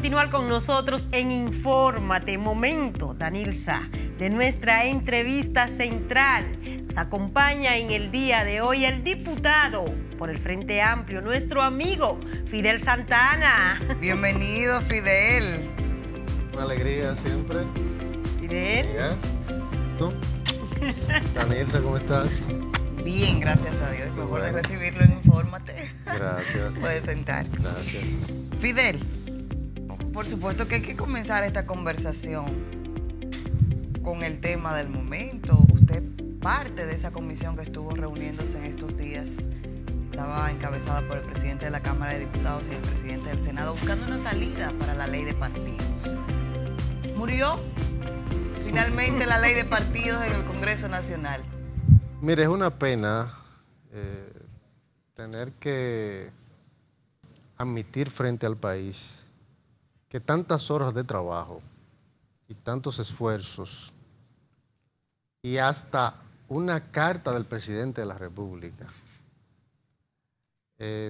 continuar con nosotros en Infórmate. Momento, Danilza, de nuestra entrevista central. Nos acompaña en el día de hoy el diputado por el Frente Amplio, nuestro amigo Fidel Santana. Bienvenido, Fidel. Una alegría siempre. Fidel. ¿Tú? Danilza, ¿cómo estás? Bien, gracias a Dios. Mejor de recibirlo en Infórmate. Gracias. Puedes sentar. Gracias. Fidel, por supuesto que hay que comenzar esta conversación con el tema del momento. Usted parte de esa comisión que estuvo reuniéndose en estos días. Estaba encabezada por el presidente de la Cámara de Diputados y el presidente del Senado buscando una salida para la ley de partidos. ¿Murió finalmente la ley de partidos en el Congreso Nacional? Mire, es una pena tener que admitir frente al país que tantas horas de trabajo y tantos esfuerzos y hasta una carta del presidente de la República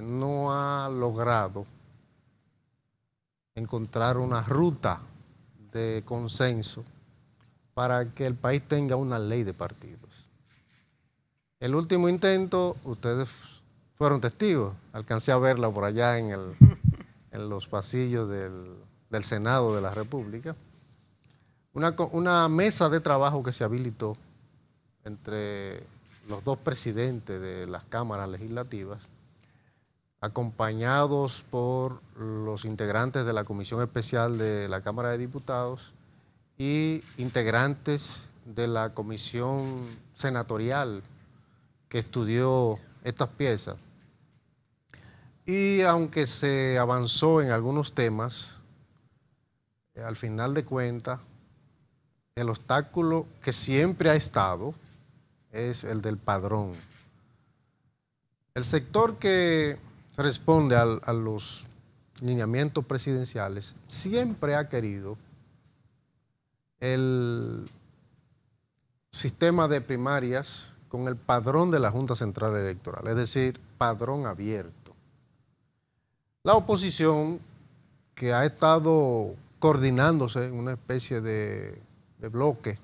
no ha logrado encontrar una ruta de consenso para que el país tenga una ley de partidos. El último intento, ustedes fueron testigos, alcancé a verla por allá en los pasillos del Senado de la República, una mesa de trabajo que se habilitó entre los dos presidentes de las cámaras legislativas, acompañados por los integrantes de la Comisión Especial de la Cámara de Diputados y integrantes de la Comisión Senatorial que estudió estas piezas. Y aunque se avanzó en algunos temas, al final de cuentas, el obstáculo que siempre ha estado es el del padrón. El sector que responde a los lineamientos presidenciales siempre ha querido el sistema de primarias con el padrón de la Junta Central Electoral, es decir, padrón abierto. La oposición, que ha estado coordinándose en una especie de bloque,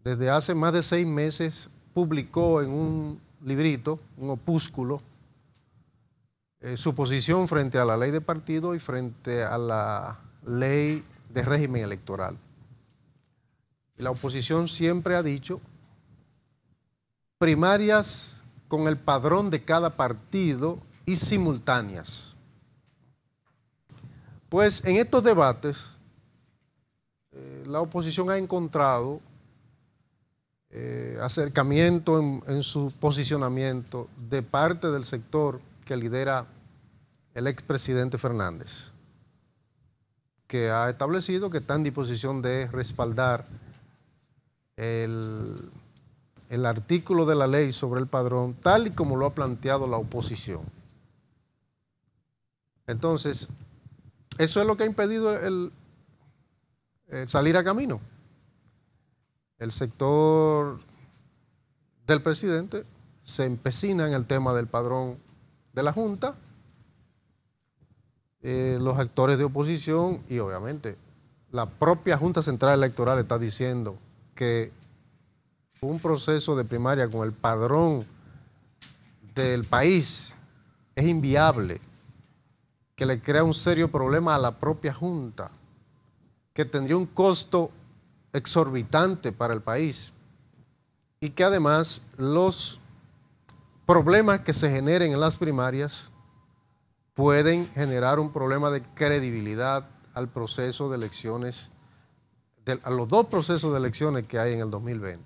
desde hace más de 6 meses publicó en un librito, un opúsculo, su posición frente a la ley de partido y frente a la ley de régimen electoral. Y la oposición siempre ha dicho primarias con el padrón de cada partido y simultáneas. Pues en estos debates la oposición ha encontrado acercamiento en su posicionamiento de parte del sector que lidera el expresidente Fernández, que ha establecido que está en disposición de respaldar el artículo de la ley sobre el padrón, tal y como lo ha planteado la oposición. Entonces, eso es lo que ha impedido el salir a camino. El sector del presidente se empecina en el tema del padrón de la Junta, los actores de oposición y obviamente la propia Junta Central Electoral está diciendo que un proceso de primaria con el padrón del país es inviable, que le crea un serio problema a la propia Junta, que tendría un costo exorbitante para el país y que además los problemas que se generen en las primarias pueden generar un problema de credibilidad al proceso de elecciones, a los dos procesos de elecciones que hay en el 2020.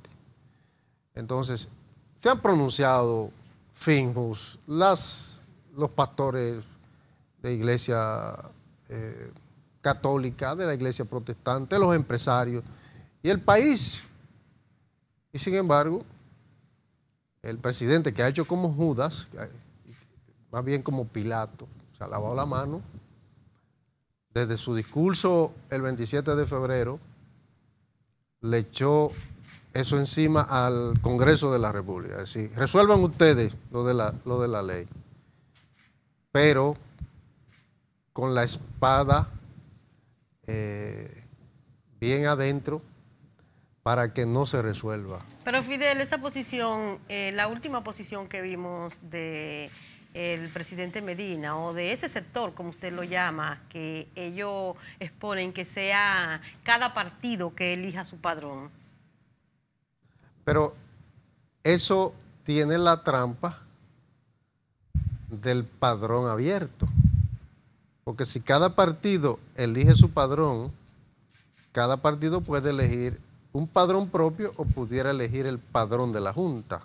Entonces, se han pronunciado Finjus, los pastores de iglesia católica, de la iglesia protestante, los empresarios y el país. Y sin embargo, el presidente, que ha hecho como Judas, más bien como Pilato, se ha lavado la mano, desde su discurso el 27 de febrero, le echó eso encima al Congreso de la República. Es decir, resuelvan ustedes lo de la ley, pero con la espada bien adentro para que no se resuelva. Pero Fidel, esa posición, la última posición que vimos de el presidente Medina o de ese sector, como usted lo llama, que ellos exponen que sea cada partido que elija su padrón. Pero eso tiene la trampa del padrón abierto. Porque si cada partido elige su padrón, cada partido puede elegir un padrón propio o pudiera elegir el padrón de la Junta.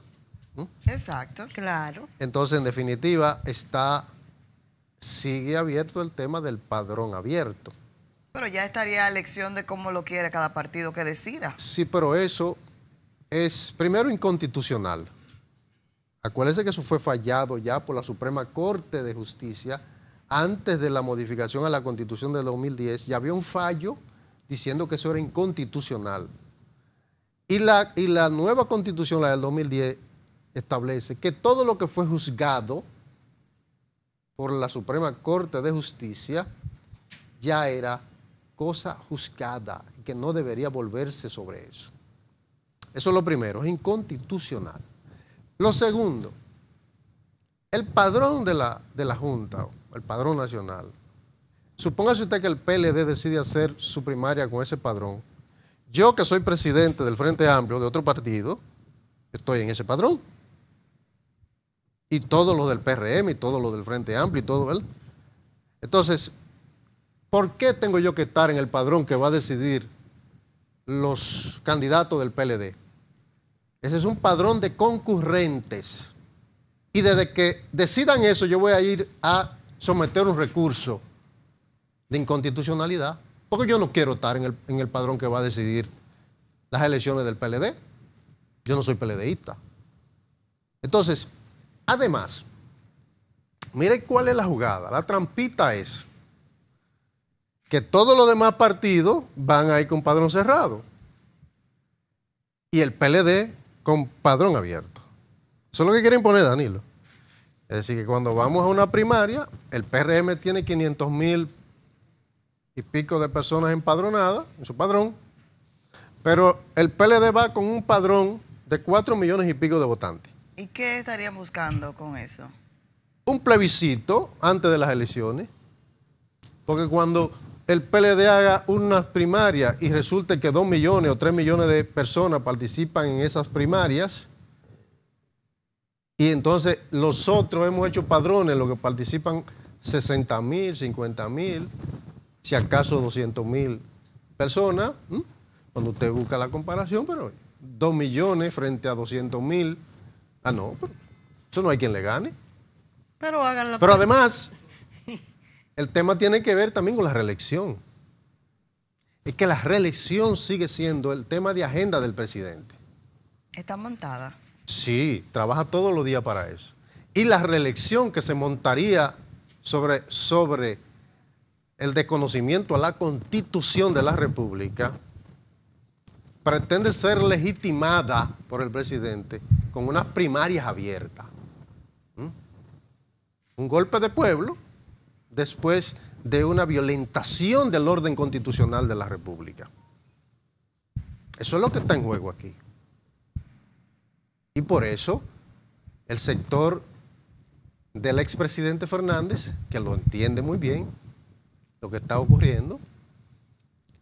Exacto. Claro. Entonces, en definitiva, sigue abierto el tema del padrón abierto. Pero ya estaría a elección de cómo lo quiere cada partido que decida. Sí, pero eso es, primero, inconstitucional. Acuérdense que eso fue fallado ya por la Suprema Corte de Justicia antes de la modificación a la Constitución del 2010. Ya había un fallo diciendo que eso era inconstitucional. Y la nueva Constitución, la del 2010, establece que todo lo que fue juzgado por la Suprema Corte de Justicia ya era cosa juzgada y que no debería volverse sobre eso. Eso es lo primero, es inconstitucional. Lo segundo, el padrón de la Junta, el padrón nacional, supóngase usted que el PLD decide hacer su primaria con ese padrón. Yo, que soy presidente del Frente Amplio, de otro partido, estoy en ese padrón. Y todos los del PRM, y todos los del Frente Amplio, y todo, ¿verdad? Entonces, ¿por qué tengo yo que estar en el padrón que va a decidir los candidatos del PLD? Ese es un padrón de concurrentes. Y desde que decidan eso, yo voy a ir a someter un recurso de inconstitucionalidad, porque yo no quiero estar en el padrón que va a decidir las elecciones del PLD. Yo no soy PLDista. Entonces, además, mire cuál es la jugada. La trampita es que todos los demás partidos van a ir con padrón cerrado y el PLD con padrón abierto. Eso es lo que quieren poner, Danilo. Es decir, que cuando vamos a una primaria, el PRM tiene 500,000 y pico de personas empadronadas en su padrón, pero el PLD va con un padrón de 4 millones y pico de votantes. ¿Y qué estarían buscando con eso? Un plebiscito antes de las elecciones, porque cuando el PLD haga unas primarias y resulte que 2 millones o 3 millones de personas participan en esas primarias, y entonces los otros hemos hecho padrones, los que participan 60,000, 50,000, si acaso 200,000 personas, cuando usted busca la comparación, pero 2 millones frente a 200,000, no, pero eso no hay quien le gane. Pero háganlo. Pero además, el tema tiene que ver también con la reelección. Es que la reelección sigue siendo el tema de agenda del presidente. ¿Está montada? Sí, trabaja todos los días para eso. Y la reelección que se montaría sobre el desconocimiento a la Constitución de la República pretende ser legitimada por el presidente con unas primarias abiertas. Un golpe de pueblo después de una violentación del orden constitucional de la República. Eso es lo que está en juego aquí. Y por eso el sector del expresidente Fernández, que lo entiende muy bien, lo que está ocurriendo,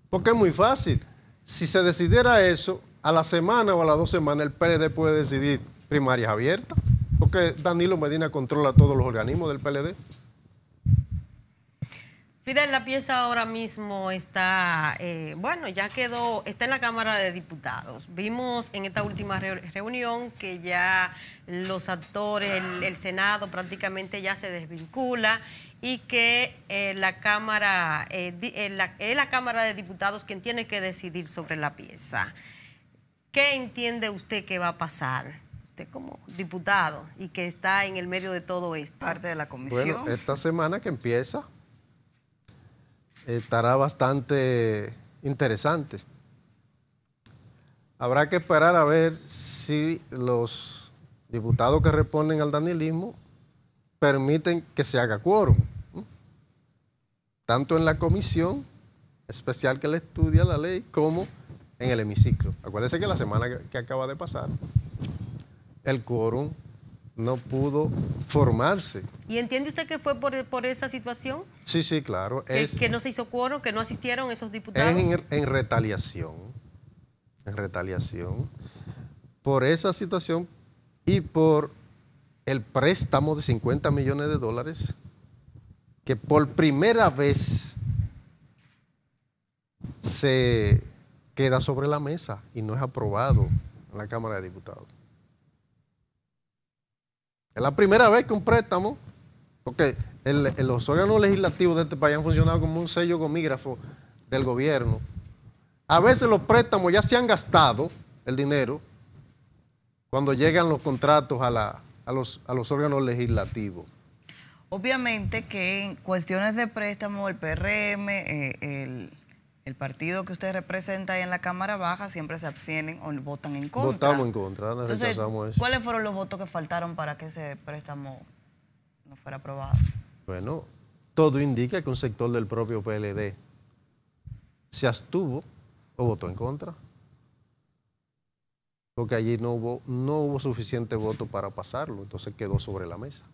porque es muy fácil. Si se decidiera eso, a la semana o a las 2 semanas el PLD puede decidir primarias abiertas, porque Danilo Medina controla todos los organismos del PLD. Fidel, la pieza ahora mismo está, bueno, ya quedó, está en la Cámara de Diputados. Vimos en esta última reunión que ya los actores, el Senado prácticamente ya se desvincula y que la Cámara, es la Cámara de Diputados quien tiene que decidir sobre la pieza. ¿Qué entiende usted que va a pasar? Usted como diputado y que está en el medio de todo esto. Parte de la comisión. Bueno, esta semana que empieza estará bastante interesante. Habrá que esperar a ver si los diputados que responden al danilismo permiten que se haga quórum, tanto en la comisión especial que le estudia la ley como en el hemiciclo. Acuérdense que la semana que acaba de pasar, el quórum no pudo formarse. ¿Y entiende usted que fue por esa situación? Sí, sí, claro. Que no se hizo quórum, que no asistieron esos diputados. Es en retaliación. En retaliación. Por esa situación y por el préstamo de 50 millones de dólares que por primera vez se queda sobre la mesa y no es aprobado en la Cámara de Diputados. Es la primera vez que un préstamo, porque los órganos legislativos de este país han funcionado como un sello gomígrafo del gobierno. A veces los préstamos ya se han gastado el dinero cuando llegan los contratos a los órganos legislativos. Obviamente que en cuestiones de préstamo, el PRM, el partido que usted representa ahí en la Cámara Baja siempre se abstienen o votan en contra. Votamos en contra, Entonces, rechazamos eso. ¿cuáles fueron los votos que faltaron para que ese préstamo no fuera aprobado? Bueno, todo indica que un sector del propio PLD se abstuvo o votó en contra. Porque allí no hubo suficiente voto para pasarlo, entonces quedó sobre la mesa.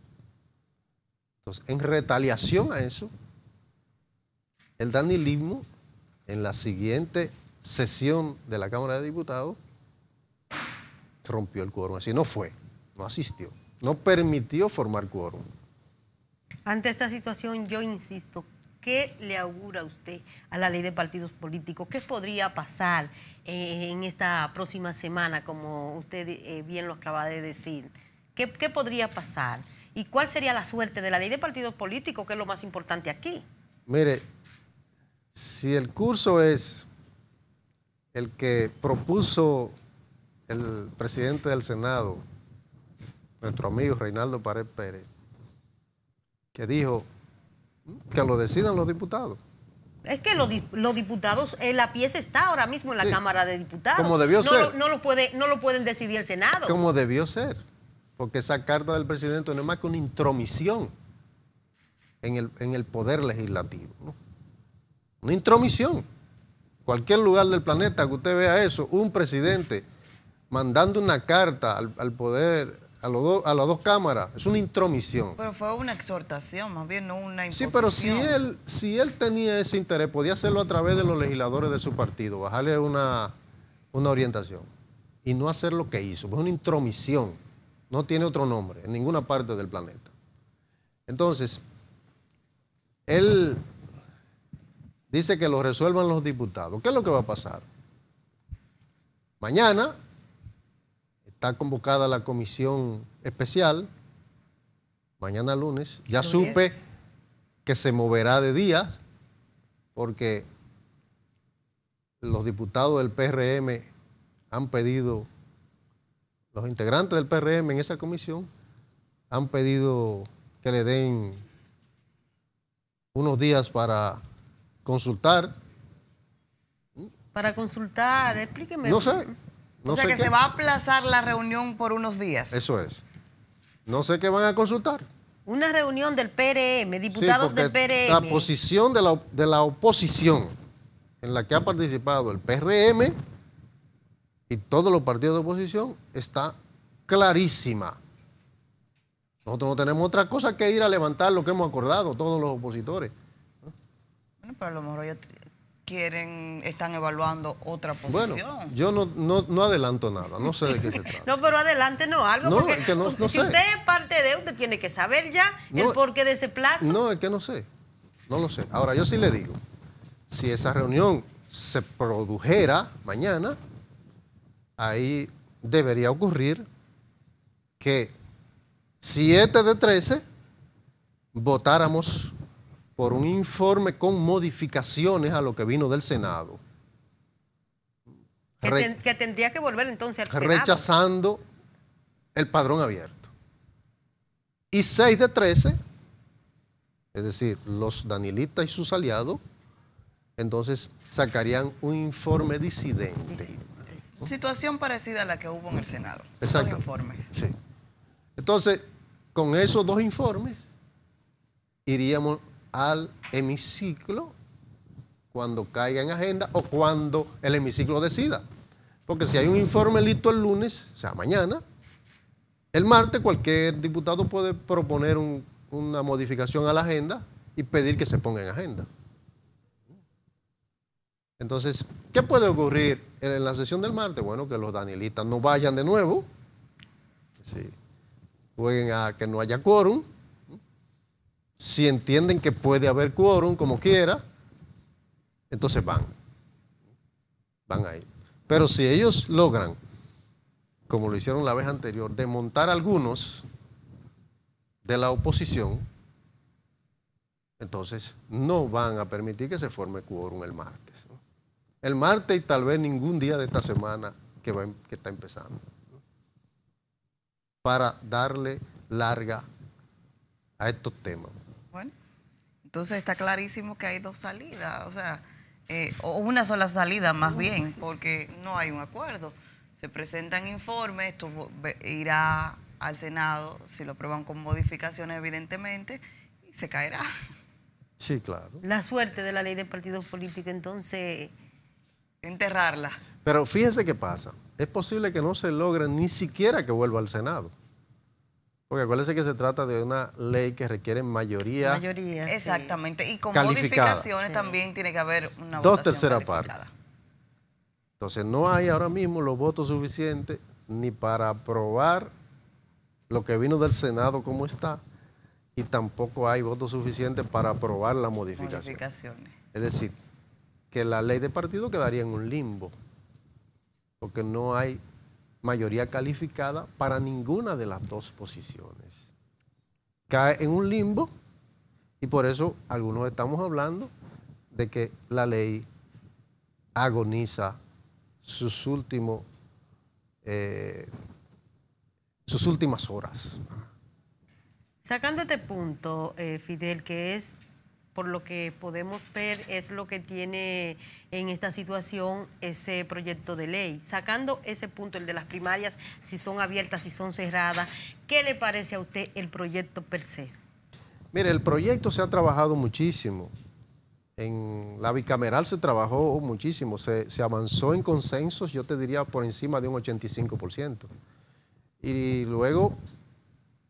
Entonces, en retaliación a eso, el danilismo, en la siguiente sesión de la Cámara de Diputados, rompió el quórum. Así no fue, no asistió, no permitió formar quórum. Ante esta situación, yo insisto, ¿qué le augura usted a la ley de partidos políticos? ¿Qué podría pasar en esta próxima semana, como usted bien lo acaba de decir? ¿Qué podría pasar? ¿Y cuál sería la suerte de la ley de partidos políticos, que es lo más importante aquí? Mire, si el curso es el que propuso el presidente del Senado, nuestro amigo Reinaldo Pared Pérez, que dijo que lo decidan los diputados. Es que los diputados, la pieza está ahora mismo en la Cámara de Diputados. Como debió ser. No lo pueden decidir el Senado. Como debió ser. Porque esa carta del presidente no es más que una intromisión en el poder legislativo, ¿no? Una intromisión. Cualquier lugar del planeta que usted vea eso, un presidente mandando una carta al poder, a las dos cámaras, es una intromisión. Pero fue una exhortación, más bien no una imposición. Sí, pero si él tenía ese interés, podía hacerlo a través de los legisladores de su partido, bajarle una orientación y no hacer lo que hizo. Es una intromisión. No tiene otro nombre en ninguna parte del planeta. Entonces, él dice que lo resuelvan los diputados. ¿Qué es lo que va a pasar? Mañana está convocada la comisión especial. Mañana lunes. Ya supe que se moverá de días porque los diputados del PRM han pedido, los integrantes del PRM en esa comisión han pedido que le den unos días para consultar. Para consultar, explíqueme. No sé. O sea que se va a aplazar la reunión por unos días. Eso es. No sé qué van a consultar. Una reunión del PRM, diputados del PRM. La posición de la oposición en la que ha participado el PRM y todos los partidos de oposición está clarísima. Nosotros no tenemos otra cosa que ir a levantar lo que hemos acordado, todos los opositores. Bueno, pero a lo mejor ellos están evaluando otra posición. Bueno, yo no adelanto nada, no sé de qué se trata. No, pero adelante algo, no, porque es que no si sé. usted es parte de, usted tiene que saber ya el porqué de ese plazo. No, es que no sé, no lo sé. Ahora, yo sí le digo, si esa reunión se produjera mañana, ahí debería ocurrir que 7 de 13 votáramos por un informe con modificaciones a lo que vino del Senado. Que tendría que volver entonces al Senado. Rechazando el padrón abierto. Y 6 de 13, es decir, los danilistas y sus aliados, entonces sacarían un informe disidente. Situación parecida a la que hubo en el Senado. Exacto. Dos informes. Sí. Entonces, con esos dos informes, iríamos al hemiciclo cuando caiga en agenda o cuando el hemiciclo decida. Porque si hay un informe listo el lunes, o sea, mañana, el martes cualquier diputado puede proponer una modificación a la agenda y pedir que se ponga en agenda. Entonces, ¿qué puede ocurrir en la sesión del martes? Bueno, que los danielistas no vayan de nuevo, sí, jueguen a que no haya quórum. Si entienden que puede haber quórum, como quiera, entonces van ahí. Pero si ellos logran, como lo hicieron la vez anterior, desmontar algunos de la oposición, entonces no van a permitir que se forme quórum el martes. El martes y tal vez ningún día de esta semana que está empezando. Para darle larga a estos temas. Bueno, entonces está clarísimo que hay dos salidas, o sea, o una sola salida más bien, porque no hay un acuerdo. Se presentan informes, esto irá al Senado, si lo aprueban con modificaciones evidentemente, y se caerá. Sí, claro. La suerte de la ley de partidos políticos, entonces... Enterrarla. Pero fíjense qué pasa. Es posible que no se logre ni siquiera que vuelva al Senado. Porque acuérdense que se trata de una ley que requiere mayoría. Exactamente. Y con calificada. Modificaciones también tiene que haber una dos votación terceras calificada. partes. Entonces no hay ahora mismo los votos suficientes ni para aprobar lo que vino del Senado como está, y tampoco hay votos suficientes para aprobar la modificación. Es decir, que la ley de partido quedaría en un limbo, porque no hay mayoría calificada para ninguna de las dos posiciones. Cae en un limbo y por eso algunos estamos hablando de que la ley agoniza sus últimas horas. Sacando este punto, Fidel, que es, por lo que podemos ver, es lo que tiene en esta situación ese proyecto de ley. Sacando ese punto, el de las primarias, si son abiertas, si son cerradas, ¿qué le parece a usted el proyecto per se? Mire, el proyecto se ha trabajado muchísimo. En la bicameral se trabajó muchísimo, se avanzó en consensos, yo te diría por encima de un 85%. Y luego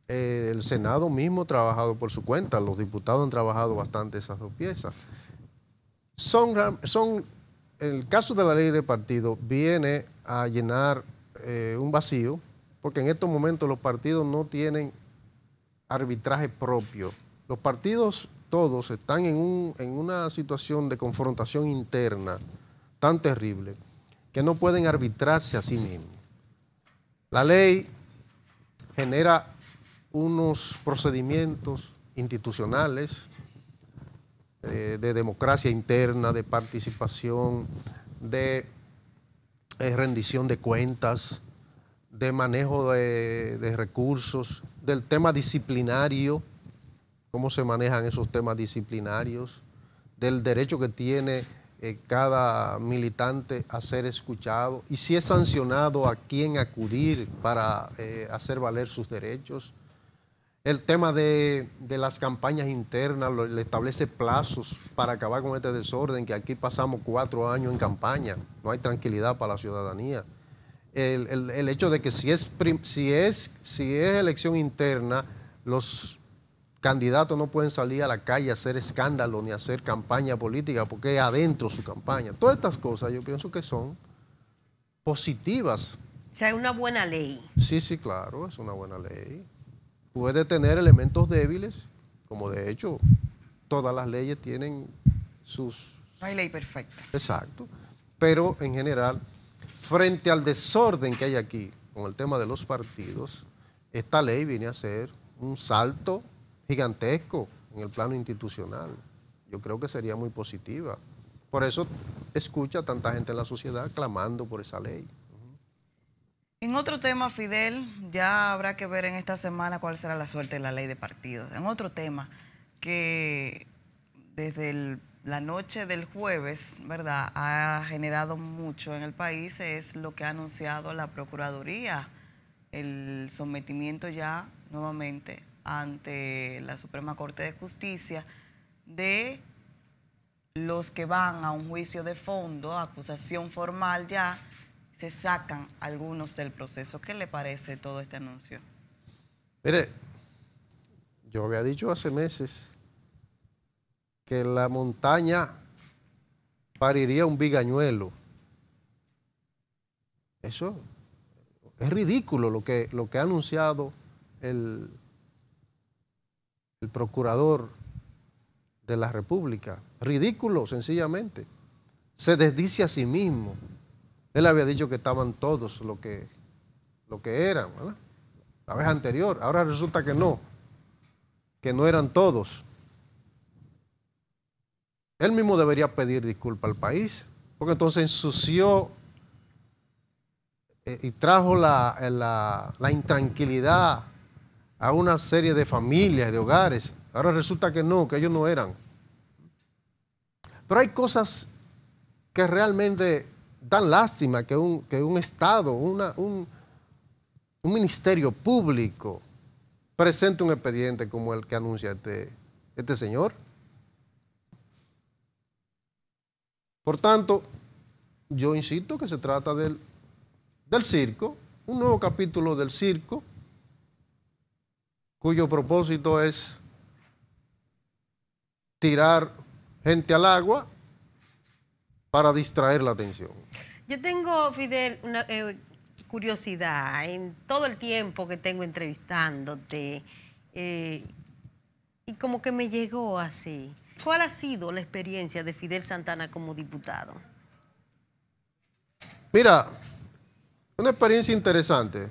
el Senado mismo ha trabajado por su cuenta, los diputados han trabajado bastante esas dos piezas. El caso de la ley de partido viene a llenar un vacío, porque en estos momentos los partidos no tienen arbitraje propio. Los partidos todos están en una situación de confrontación interna tan terrible que no pueden arbitrarse a sí mismos. La ley genera unos procedimientos institucionales de democracia interna, de participación, de rendición de cuentas, de manejo de recursos, del tema disciplinario, cómo se manejan esos temas disciplinarios, del derecho que tiene cada militante a ser escuchado y si es sancionado a quién acudir para hacer valer sus derechos. El tema de las campañas internas, le establece plazos para acabar con este desorden, que aquí pasamos 4 años en campaña, no hay tranquilidad para la ciudadanía. El hecho de que si es elección interna, los candidatos no pueden salir a la calle a hacer escándalo ni a hacer campaña política porque es adentro su campaña. Todas estas cosas yo pienso que son positivas. O sea, es una buena ley. Sí, claro, es una buena ley. Puede tener elementos débiles, como de hecho todas las leyes tienen sus... No hay ley perfecta. Exacto. Pero en general, frente al desorden que hay aquí con el tema de los partidos, esta ley viene a ser un salto gigantesco en el plano institucional. Yo creo que sería muy positiva. Por eso escucha a tanta gente en la sociedad clamando por esa ley. En otro tema, Fidel, ya habrá que ver en esta semana cuál será la suerte de la ley de partidos. En otro tema que desde la noche del jueves, ¿verdad?, ha generado mucho en el país es lo que ha anunciado la Procuraduría, el sometimiento ya nuevamente ante la Suprema Corte de Justicia de los que van a un juicio de fondo, acusación formal ya, se sacan algunos del proceso. ¿Qué le parece todo este anuncio? Mire, yo había dicho hace meses que la montaña pariría un bigañuelo. Eso es ridículo lo que ha anunciado el procurador de la República. Ridículo, sencillamente. Se desdice a sí mismo. Él había dicho que estaban todos lo que eran, ¿verdad? La vez anterior. Ahora resulta que no eran todos. Él mismo debería pedir disculpas al país, porque entonces ensució y trajo la intranquilidad a una serie de familias, de hogares. Ahora resulta que no, que ellos no eran. Pero hay cosas que realmente dan lástima que un Estado, un ministerio público presente un expediente como el que anuncia este señor. Por tanto, yo insisto que se trata del circo, un nuevo capítulo del circo, cuyo propósito es tirar gente al agua para distraer la atención. Yo tengo, Fidel, una curiosidad. En todo el tiempo que tengo entrevistándote, y como que me llegó así. ¿Cuál ha sido la experiencia de Fidel Santana como diputado? Mira, una experiencia interesante.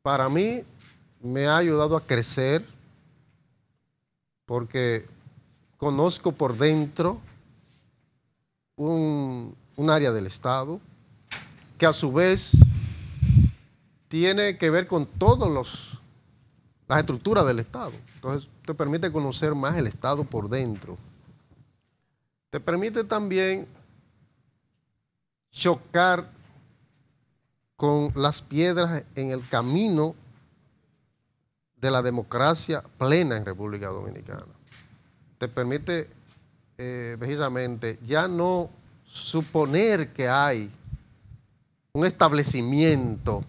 Para mí me ha ayudado a crecer porque conozco por dentro un área del Estado que a su vez tiene que ver con todas las estructuras del Estado. Entonces, te permite conocer más el Estado por dentro. Te permite también chocar con las piedras en el camino de la democracia plena en República Dominicana. Te permite precisamente ya no suponer que hay un establecimiento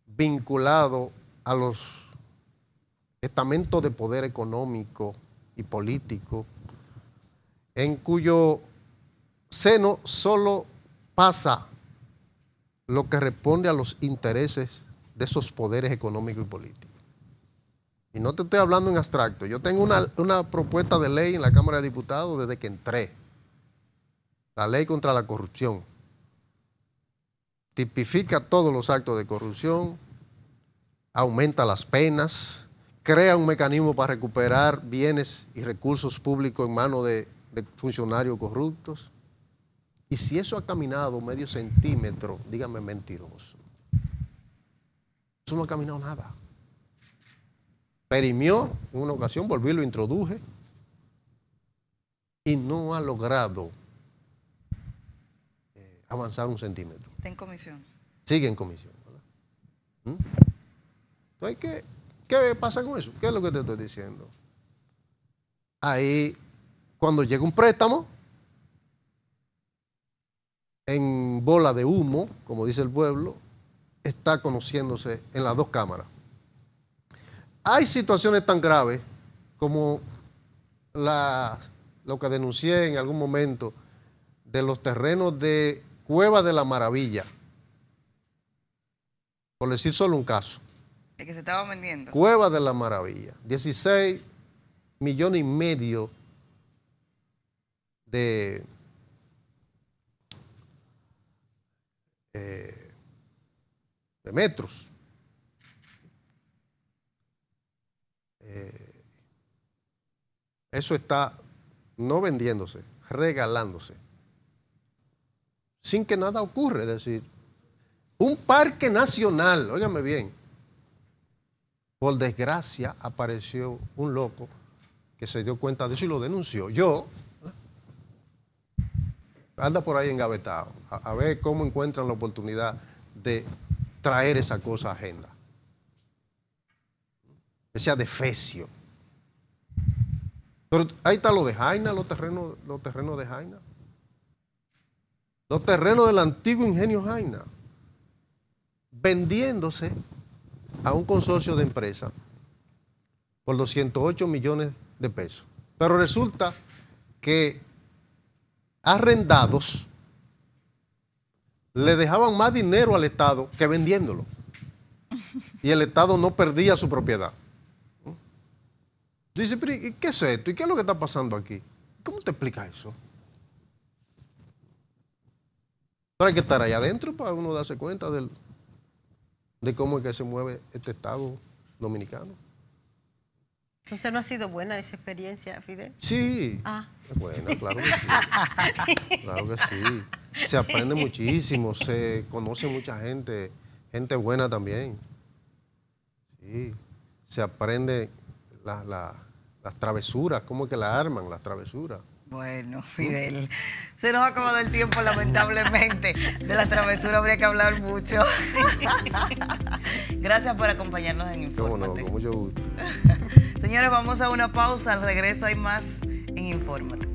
vinculado a los estamentos de poder económico y político, en cuyo seno solo pasa lo que responde a los intereses de esos poderes económicos y políticos. Y no te estoy hablando en abstracto. Yo tengo una propuesta de ley en la Cámara de Diputados desde que entré. La ley contra la corrupción. Tipifica todos los actos de corrupción, aumenta las penas, crea un mecanismo para recuperar bienes y recursos públicos en manos de funcionarios corruptos. Y si eso ha caminado medio centímetro, dígame mentiroso. Eso no ha caminado nada. Perimió en una ocasión, volví y lo introduje y no ha logrado avanzar un centímetro. Está en comisión. Sigue en comisión, ¿verdad? Entonces, ¿qué pasa con eso? ¿Qué es lo que te estoy diciendo? Ahí, cuando llega un préstamo, en bola de humo, como dice el pueblo, está conociéndose en las dos cámaras. Hay situaciones tan graves como lo que denuncié en algún momento de los terrenos de Cueva de la Maravilla, por decir solo un caso. De que se estaba vendiendo. Cueva de la Maravilla, 16,5 millones de metros. Eso está no vendiéndose, regalándose, sin que nada ocurra. Es decir, un parque nacional, óigame bien, por desgracia apareció un loco que se dio cuenta de eso y lo denunció. Anda por ahí engavetado, a ver cómo encuentran la oportunidad de traer esa cosa a agenda. Ese adefesio. Pero ahí está lo de Jaina, los terrenos de Jaina. Los terrenos del antiguo ingenio Jaina, vendiéndose a un consorcio de empresas por 208 millones de pesos. Pero resulta que arrendados le dejaban más dinero al Estado que vendiéndolo. Y el Estado no perdía su propiedad. Dice, pero ¿y qué es esto? ¿Y qué es lo que está pasando aquí? ¿Cómo te explicas eso? Pero hay que estar allá adentro para uno darse cuenta de cómo es que se mueve este Estado dominicano. Entonces, ¿no ha sido buena esa experiencia, Fidel? Sí, es buena, claro que sí. Claro que sí. Se aprende muchísimo, se conoce mucha gente, gente buena también. Sí, se aprende las travesuras, cómo es que la arman, las travesuras. Bueno, Fidel, se nos ha acabado el tiempo, lamentablemente. De la travesura habría que hablar mucho. Gracias por acompañarnos en Infórmate. Cómo no, con mucho gusto. Señores, vamos a una pausa. Al regreso hay más en Infórmate.